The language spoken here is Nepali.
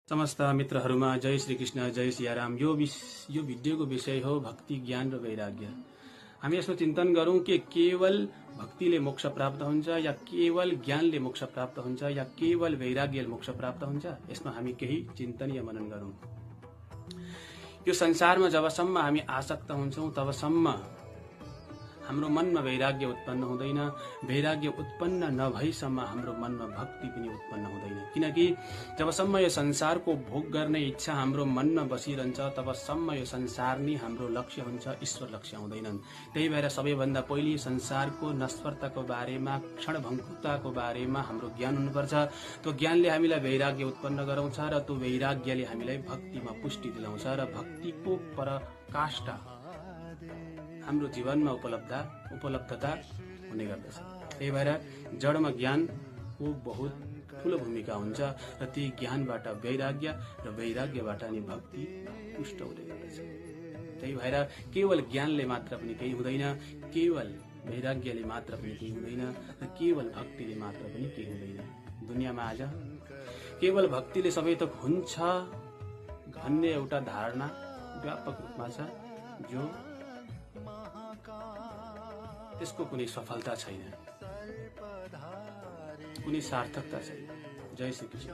समस्त मित्रहरूमा जय श्री कृष्ण, जय सियाराम। यो भिडियोको विषय हो भक्ति, ज्ञान र वैराग्य। हामी यसमा चिन्तन गरौं कि केवल भक्तिले मोक्ष प्राप्त हुन्छ या केवल ज्ञानले मोक्ष प्राप्त हुन्छ या केवल वैराग्यले मोक्ष प्राप्त हुन्छ। यसमा हामी केही चिन्तन या मनन गरौं। यो संसारमा जबसम्म हामी आसक्त हुन्छौं तबसम्म हाम्रो मनमा वैराग्य उत्पन्न हुँदैन। वैराग्य उत्पन्न नभएसम्म हाम्रो मनमा भक्ति पनि उत्पन्न हुँदैन। किनकि जबसम्म यो संसारको भोग गर्ने इच्छा हाम्रो मनमा बसिरहन्छ तबसम्म यो संसार नै हाम्रो लक्ष्य हुन्छ, ईश्वर लक्ष्य हुँदैनन्। त्यही भएर सबैभन्दा पहिले संसारको नश्वरताको बारेमा, क्षणभङ्गुरताको बारेमा हाम्रो ज्ञान हुनुपर्छ। त्यो ज्ञानले हामीलाई वैराग्य उत्पन्न गराउँछ र त्यो वैराग्यले हामीलाई भक्तिमा पुष्टि दिलाउँछ र भक्तिको पराकाष्ठा हाम्रो जीवनमा उपलब्धता हुने गर्दछ। त्यही भएर जडमा ज्ञानको बहुत ठूलो भूमिका हुन्छ र त्यही ज्ञानबाट वैराग्य र वैराग्यबाट नि भक्ति पुष्ट हुने गर्दछ। त्यही भएर केवल ज्ञानले मात्र पनि केही हुँदैन, केवल वैराग्यले मात्र पनि केही हुँदैन र केवल भक्तिले मात्र पनि केही हुँदैन। दुनियाँमा आज केवल भक्तिले सबै थोक हुन्छ भन्ने एउटा धारणा व्यापक रूपमा छ, जो त्यसको कुनै सफलता छैन, कुनै सार्थकता छैन। जय श्री कृष्ण।